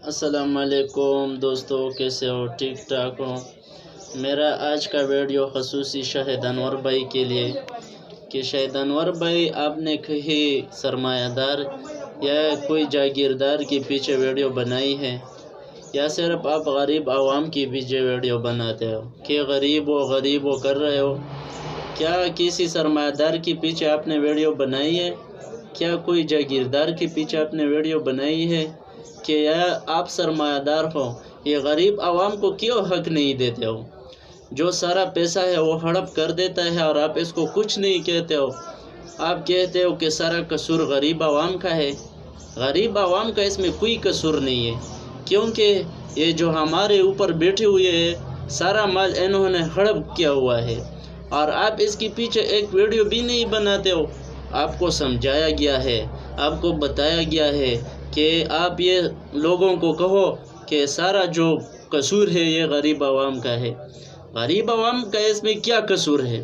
السلام علیکم دوستو، کیسے ہو؟ ٹھیک ٹھاک ہو؟ میرا آج کا ویڈیو خصوصی شاہد انور بھائی کے لیے کہ شاہد انور بھائی، آپ نے کہیں سرمایہ دار یا کوئی جاگیردار کے پیچھے ویڈیو بنائی ہے یا صرف آپ غریب عوام کے پیچھے ویڈیو بناتے ہو کہ غریب ہو کر رہے ہو؟ کیا کسی سرمایہ دار کے پیچھے آپ نے ویڈیو بنائی ہے؟ کیا کوئی جاگیردار کے پیچھے آپ نے ویڈیو بنائی ہے کہ یا آپ سرمایہ دار ہو؟ یہ غریب عوام کو کیوں حق نہیں دیتے ہو؟ جو سارا پیسہ ہے وہ ہڑپ کر دیتا ہے اور آپ اس کو کچھ نہیں کہتے ہو۔ آپ کہتے ہو کہ سارا قصور غریب عوام کا ہے۔ غریب عوام کا اس میں کوئی قصور نہیں ہے، کیونکہ یہ جو ہمارے اوپر بیٹھے ہوئے ہیں، سارا مال انہوں نے ہڑپ کیا ہوا ہے، اور آپ اس کے پیچھے ایک ویڈیو بھی نہیں بناتے ہو۔ آپ کو سمجھایا گیا ہے، آپ کو بتایا گیا ہے کہ آپ یہ لوگوں کو کہو کہ سارا جو قصور ہے یہ غریب عوام کا ہے۔ غریب عوام کا اس میں کیا قصور ہے؟